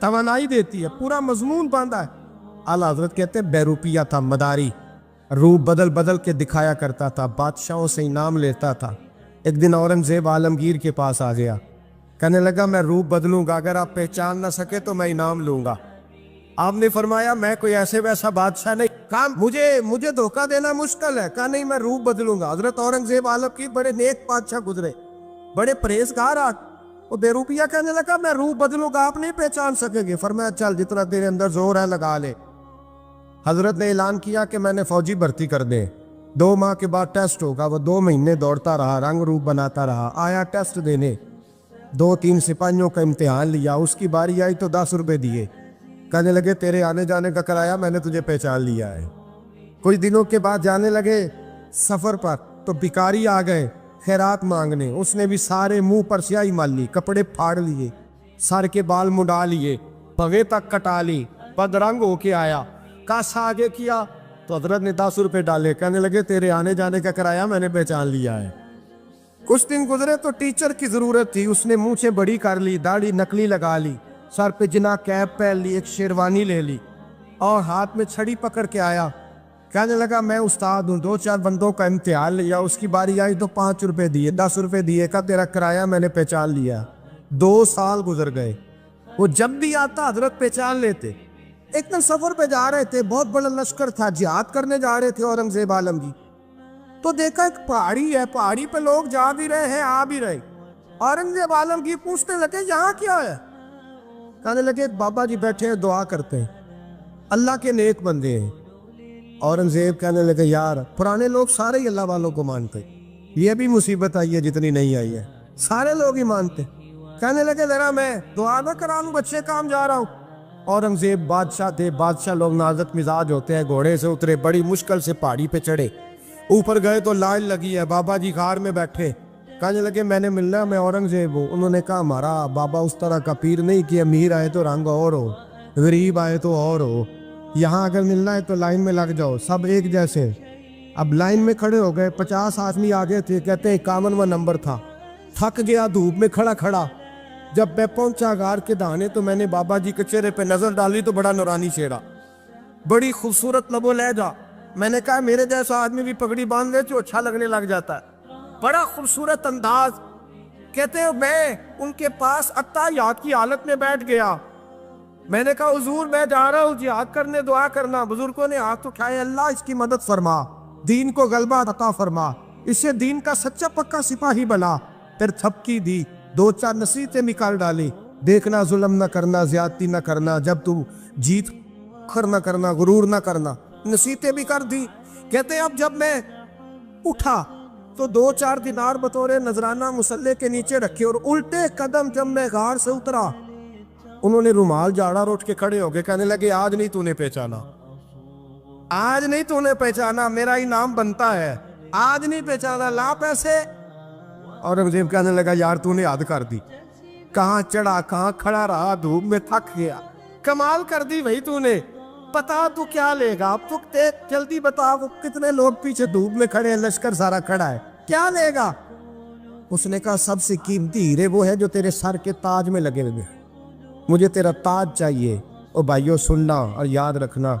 توانائی دیتی ہے, پورا مضمون باندھا ہے. اعلیٰ حضرت کہتے ہیں بہروپیہ تھا, مداری, روپ بدل بدل کے دکھایا کرتا تھا, بادشاہوں سے انعام لیتا تھا. ایک دن اورنگزیب عالمگیر کے پاس آ گیا, کہنے لگا میں روپ بدلوں گا, اگر آپ پہچان نہ سکے تو میں انعام لوں گا. آپ نے فرمایا میں کوئی ایسے ویسا بادشاہ نہیں. کہا مجھے دھوکہ دینا مشکل ہے. کہا نہیں میں روپ بدلوں گا. حضرت اورنگزیب عالمگیر بڑے نیک بادشاہ گزرے, بڑے پرہیزگار. وہ بہروپیہ کہنے لگا میں روپ بدلوں گا, آپ نہیں پہچان سکیں گے. فرمایا چل جتنا تیرے اندر زور ہے لگا لے. حضرت نے اعلان کیا کہ میں نے فوجی بھرتی کر دے, 2 ماہ کے بعد ٹیسٹ ہوگا. وہ 2 مہینے دوڑتا رہا, رنگ روپ بناتا رہا, آیا ٹیسٹ دینے, 2-3 سپاہیوں کا امتحان لیا. اس کی باری آئی تو 10 روپے دیے, کہنے لگے تیرے آنے جانے کا کرایہ میں نے تجھے پہچان لیا ہے. کچھ دنوں کے بعد جانے لگے سفر پر تو بھکاری آ گئے خیرات مانگنے. اس نے بھی سارے منہ پر سیاہی مال لی, کپڑے پھاڑ لیے, سر کے بال مڈا لیے, بغے تک کٹا لی, بدرنگ ہو کے آیا. کاسا آگے کیا تو حضرت نے 10 روپے ڈالے, کہنے لگے تیرے آنے جانے کا کرایہ میں نے پہچان لیا ہے. کچھ دن گزرے تو ٹیچر کی ضرورت تھی. اس نے مونچھیں بڑی کر لی, داڑھی نکلی لگا لی, سر پہ جنا کیپ پہن لی, ایک شیروانی لے لی اور ہاتھ میں چھڑی پکڑ کے آیا. کہنے لگا میں استاد ہوں, 2-4 بندوں کا امتحان لیا. اس کی باری آئی تو 5 روپے دیے, 10 روپے دیے, کا تیرا کرایہ میں نے پہچان لیا. 2 سال گزر گئے. وہ جب بھی آتا حضرت پہچان لیتے. ایک دن سفر پہ جا رہے تھے, بہت بڑا لشکر تھا, جہاد کرنے جا رہے تھے اورنگزیب عالمگیر. تو دیکھا ایک پہاڑی ہے, پہاڑی پہ لوگ جا بھی رہے ہیں آ بھی رہے. اورنگزیب عالمگیر پوچھنے لگے یہاں کیا ہے؟ کہنے لگے بابا جی بیٹھے ہیں دعا کرتے ہیں, اللہ کے نیک بندے ہیں. اورنگزیب کہنے لگے یار پرانے لوگ سارے ہی اللہ والوں کو مانتے, یہ بھی مصیبت آئی ہے جتنی نہیں آئی ہے, سارے لوگ ہی مانتے. کہنے لگے ذرا میں دعا نہ کرا لوں, بچے کام جا رہا ہوں. اورنگزیب بادشاہ تھے, بادشاہ لوگ نازک مزاج ہوتے ہیں. گھوڑے سے اترے, بڑی مشکل سے پہاڑی پہ چڑھے, اوپر گئے تو لائن لگی ہے, بابا جی غار میں بیٹھے. کہنے لگے میں نے ملنا, میں اورنگزیب ہوں. انہوں نے کہا ہمارا بابا اس طرح کا پیر نہیں کہ امیر آئے تو رنگ اور ہو, غریب آئے تو اور ہو. یہاں اگر ملنا ہے تو لائن میں لگ جاؤ, سب ایک جیسے. اب لائن میں کھڑے ہو گئے, 50 آدمی آگے تھے, کہتے 51واں نمبر تھا. تھک گیا دھوپ میں کھڑا کھڑا. جب میں پہنچا غار کے دہانے تو میں نے بابا جی کے چہرے پہ نظر ڈالی تو بڑا نورانی چہرہ, بڑی خوبصورت لب و لہجہ. میں نے کہا میرے جیسا آدمی بھی پگڑی باندھ لے تو اچھا لگنے لگ جاتا ہے, بڑا خوبصورت انداز. کہتے ہیں میں ان کے پاس اتحیات کی حالت میں بیٹھ گیا. میں نے کہا حضور میں جا رہا ہوں جہاد کرنے, دعا کرنا. بزرگوں نے ہاتھ اٹھائے, اللہ اس کی مدد فرما, دین کو غلبہ عطا فرما, اسے دین کا سچا پکا سپاہی بنا. پھر تھپکی دی, 2-4 نصیحتیں نکال ڈالی. دیکھنا ظلم نہ کرنا, زیادتی نہ کرنا, جب تو جیت کر نہ کرنا, غرور نہ کرنا. نصیحتیں بھی کر دی. کہتے ہیں اب جب میں اٹھا تو 2-4 دینار بطور نذرانہ مسلح کے نیچے رکھے, اور الٹے قدم جب میں غار سے اترا انہوں نے رومال جھاڑا اور اٹھ کے کھڑے ہو گئے. کہنے لگے آج نہیں تو نے پہچانا, آج نہیں تو نے پہچانا, میرا انعام بنتا ہے, آج نہیں پہچانا, لا پیسے. اورنگزیب کہنے لگا یار تو نے حد کر دی, کہاں چڑھا کہاں کھڑا رہا, دھوپ میں تھک گیا, کمال کر دی بھائی تو نے. پتا تو کیا لے گا, اب تو جلدی بتا, وہ کتنے لوگ پیچھے دھوپ میں کھڑے ہیں, لشکر سارا کھڑا ہے, کیا لے گا؟ اس نے کہا سب سے قیمتی ہیرے وہ ہے جو تیرے سر کے تاج میں لگے ہوئے, مجھے تیرا تاج چاہیے. او بھائیو سننا اور یاد رکھنا,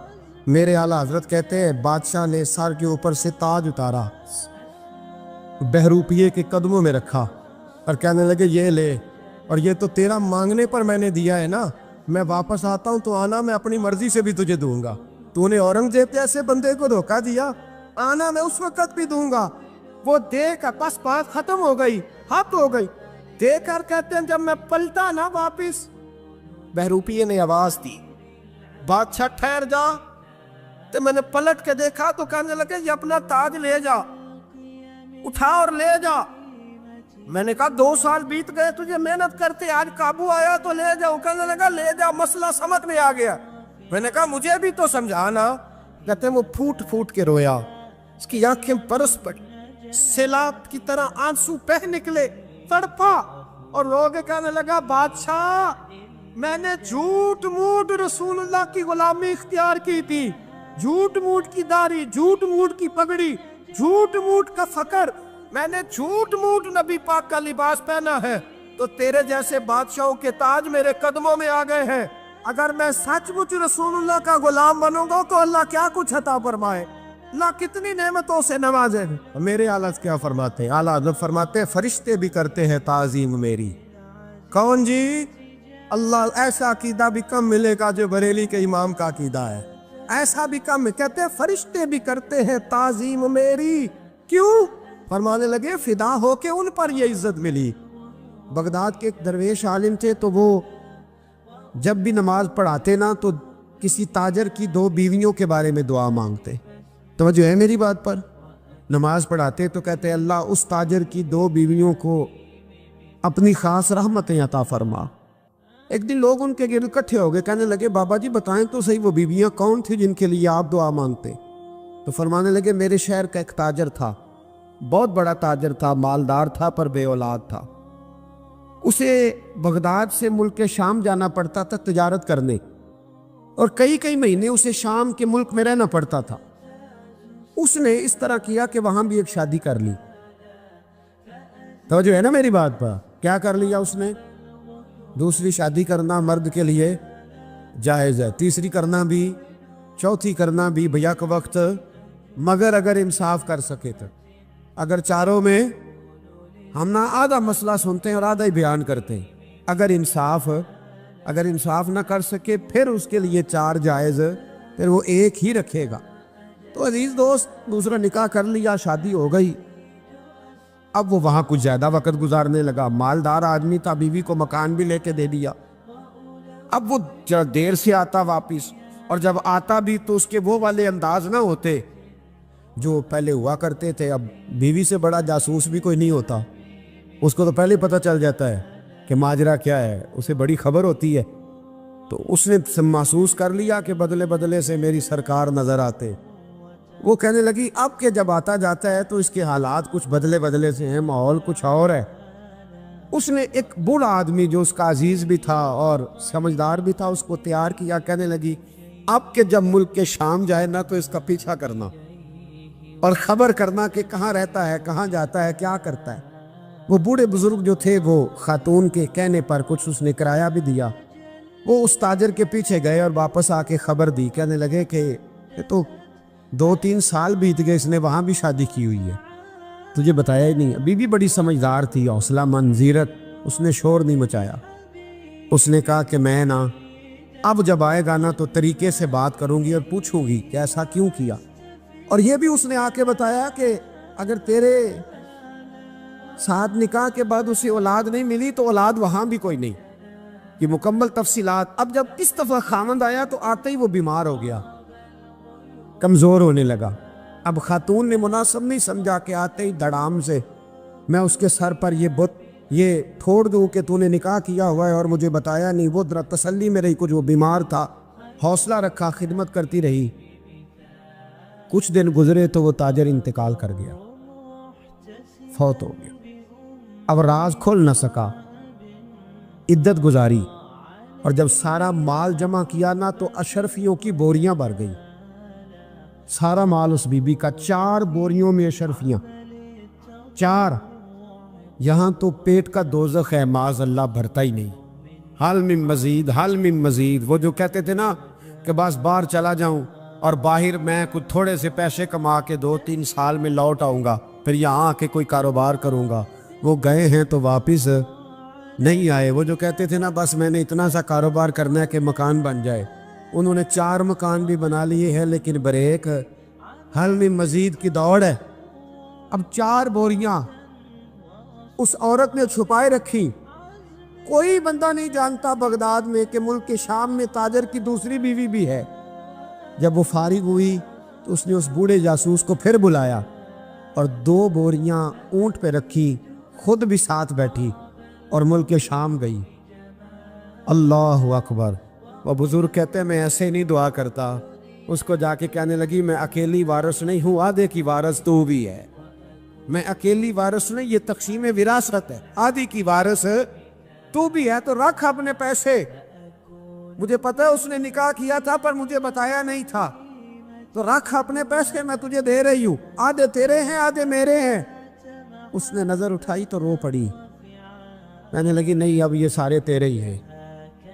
میرے اعلیٰ حضرت کہتے ہیں بادشاہ نے سر کے اوپر سے تاج اتارا, بہروپیے کے قدموں میں رکھا اور کہنے لگے یہ لے, اور یہ تو تیرا مانگنے پر میں نے دیا ہے نا, میں واپس آتا ہوں تو آنا, میں اپنی مرضی سے بھی تجھے دوں گا. تو نے اورنگزیب جیسے بندے کو دھوکہ دیا, آنا میں اس وقت بھی دوں گا. وہ دے کر بس بات ختم ہو گئی, حد ہو گئی. دے کر کہتے ہیں جب میں پلٹا نا واپس, بہروپیے نے آواز دی بادشاہ ٹھہر جا. تو میں نے پلٹ کے دیکھا تو کہنے لگے یہ اپنا تاج لے جا, اٹھا اور لے جا. میں نے کہا 2 سال بیت گئے تجھے محنت کرتے, آج قابو آیا تو لے جاؤ. کہنے لگا لے جا, مسئلہ سمجھ میں آ گیا. میں نے کہا مجھے بھی تو سمجھانا. کہتے ہیں وہ پھوٹ پھوٹ کے رویا, اس کی آنکھیں برس پڑی, سیلاب کی طرح آنسو بہہ نکلے, تڑپا اور رو کے کہنے لگا بادشاہ میں نے جھوٹ موٹ رسول اللہ کی غلامی اختیار کی تھی, جھوٹ موٹ کی داڑھی, جھوٹ موٹ کی پگڑی, جھوٹ موٹ کا فقر, میں نے جھوٹ موٹ نبی پاک کا لباس پہنا ہے, تو تیرے جیسے بادشاہوں کے تاج میرے قدموں میں آ گئے ہیں. اگر میں سچ مچ رسول اللہ کا غلام بنوں گا تو اللہ کیا کچھ عطا فرمائے، اللہ کتنی نعمتوں سے نوازے۔ میرے اعلیٰ کیا فرماتے ہیں؟ اعلیٰ حضرت فرماتے ہیں فرشتے بھی کرتے ہیں تعظیم میری۔ کون جی؟ اللہ ایسا عقیدہ بھی کم ملے گا جو بریلی کے امام کا عقیدہ ہے، ایسا بھی کم، کہتے ہیں فرشتے بھی کرتے ہیں تعظیم میری۔ کیوں؟ فرمانے لگے فدا ہو کے ان پر یہ عزت ملی۔ بغداد کے ایک درویش عالم تھے، تو وہ جب بھی نماز پڑھاتے نا تو کسی تاجر کی 2 بیویوں کے بارے میں دعا مانگتے۔ توجہ ہے میری بات پر؟ نماز پڑھاتے تو کہتے اللہ اس تاجر کی 2 بیویوں کو اپنی خاص رحمتیں عطا فرما۔ ایک دن لوگ ان کے گرد اکٹھے ہو گئے، کہنے لگے بابا جی بتائیں تو صحیح وہ بیویاں کون تھی جن کے لیے آپ دعا مانگتے؟ تو فرمانے لگے میرے شہر کا ایک تاجر تھا، بہت بڑا تاجر تھا، مالدار تھا پر بے اولاد تھا۔ اسے بغداد سے ملک شام جانا پڑتا تھا تجارت کرنے، اور کئی مہینے اسے شام کے ملک میں رہنا پڑتا تھا۔ اس نے اس طرح کیا کہ وہاں بھی ایک شادی کر لی۔ توجہ ہے نا میری بات پر؟ کیا کر لیا اس نے؟ دوسری شادی کرنا مرد کے لیے جائز ہے، تیسری کرنا بھی، چوتھی کرنا بھی بھیا کے وقت، مگر اگر انصاف کر سکے تو۔ اگر چاروں میں ہم نہ آدھا مسئلہ سنتے ہیں اور آدھا ہی بیان کرتے ہیں، اگر انصاف نہ کر سکے پھر اس کے لیے 4 جائز، پھر وہ ایک ہی رکھے گا۔ تو عزیز دوست دوسرا نکاح کر لیا، شادی ہو گئی۔ اب وہ وہاں کچھ زیادہ وقت گزارنے لگا، مالدار آدمی تھا، بیوی کو مکان بھی لے کے دے دیا۔ اب وہ دیر سے آتا واپس، اور جب آتا بھی تو اس کے وہ والے انداز نہ ہوتے جو پہلے ہوا کرتے تھے۔ اب بیوی سے بڑا جاسوس بھی کوئی نہیں ہوتا، اس کو تو پہلے پتہ چل جاتا ہے کہ ماجرا کیا ہے، اسے بڑی خبر ہوتی ہے۔ تو اس نے محسوس کر لیا کہ بدلے بدلے سے میری سرکار نظر آتے۔ وہ کہنے لگی اب کہ جب آتا جاتا ہے تو اس کے حالات کچھ بدلے بدلے سے ہیں، ماحول کچھ اور ہے۔ اس نے ایک بوڑھا آدمی جو اس کا عزیز بھی تھا اور سمجھدار بھی تھا اس کو تیار کیا، کہنے لگی اب کہ جب ملک کے شام جائے نا تو اس کا پیچھا کرنا اور خبر کرنا کہ کہاں رہتا ہے، کہاں جاتا ہے، کیا کرتا ہے۔ وہ بوڑھے بزرگ جو تھے وہ خاتون کے کہنے پر کچھ اس نے کرایہ بھی دیا، وہ اس تاجر کے پیچھے گئے اور واپس آ کے خبر دی، کہنے لگے کہ یہ تو 2-3 سال بیت گئے، اس نے وہاں بھی شادی کی ہوئی ہے، تجھے بتایا ہی نہیں۔ ابھی بھی بڑی سمجھدار تھی، حوصلہ مند، زیرت، اس نے شور نہیں مچایا۔ اس نے کہا کہ میں نا اب جب آئے گا نا تو طریقے سے بات کروں گی اور پوچھوں گی کہ ایسا کیوں کیا۔ اور یہ بھی اس نے آ کے بتایا کہ اگر تیرے ساتھ نکاح کے بعد اسے اولاد نہیں ملی تو اولاد وہاں بھی کوئی نہیں، یہ مکمل تفصیلات۔ اب جب اس دفعہ خامند آیا تو آتے ہی وہ بیمار ہو گیا، کمزور ہونے لگا۔ اب خاتون نے مناسب نہیں سمجھا کہ آتے ہی دڑام سے میں اس کے سر پر یہ بت یہ پھوڑ دوں کہ تو نے نکاح کیا ہوا ہے اور مجھے بتایا نہیں۔ وہ ذرا تسلی میں رہی، کچھ وہ بیمار تھا، حوصلہ رکھا، خدمت کرتی رہی۔ کچھ دن گزرے تو وہ تاجر انتقال کر گیا، فوت ہو گیا۔ اب راز کھل نہ سکا، عدت گزاری، اور جب سارا مال جمع کیا نا تو اشرفیوں کی بوریاں بھر گئی۔ سارا مال اس بی بی کا، 4 بوریوں میں اشرفیاں، 4۔ یہاں تو پیٹ کا دوزخ ہے، معاذ اللہ، بھرتا ہی نہیں۔ حل من مزید، حل من مزید۔ وہ جو کہتے تھے نا کہ بس باہر چلا جاؤں اور باہر میں کچھ تھوڑے سے پیسے کما کے 2-3 سال میں لوٹ آؤں گا، پھر یہاں آ کے کوئی کاروبار کروں گا، وہ گئے ہیں تو واپس نہیں آئے۔ وہ جو کہتے تھے نا بس میں نے اتنا سا کاروبار کرنا ہے کہ مکان بن جائے، انہوں نے 4 مکان بھی بنا لیے ہیں، لیکن بریک حل میں مزید کی دوڑ ہے۔ اب 4 بوریاں اس عورت نے چھپائے رکھی، کوئی بندہ نہیں جانتا بغداد میں کہ ملک کے شام میں تاجر کی دوسری بیوی بھی ہے۔ جب وہ فارغ ہوئی تو اس نے اس بوڑھے جاسوس کو پھر بلایا اور 2 بوریاں اونٹ پہ رکھی، خود بھی ساتھ بیٹھی اور ملک شام گئی۔ اللہ اکبر۔ وہ بزرگ کہتے ہیں میں ایسے نہیں دعا کرتا۔ اس کو جا کے کہنے لگی میں اکیلی وارث نہیں ہوں، آدھے کی وارث تو بھی ہے، میں اکیلی وارث نہیں، یہ تقسیم وراثت ہے، آدھی کی وارث تو بھی ہے، تو رکھ اپنے پیسے۔ مجھے پتہ ہے اس نے نکاح کیا تھا پر مجھے بتایا نہیں تھا، تو رکھ اپنے پیسے، میں تجھے دے رہی ہوں، آدھے تیرے ہیں آدھے میرے ہیں۔ اس نے نظر اٹھائی تو رو پڑی، کہنے لگی نہیں اب یہ سارے تیرے ہی ہیں۔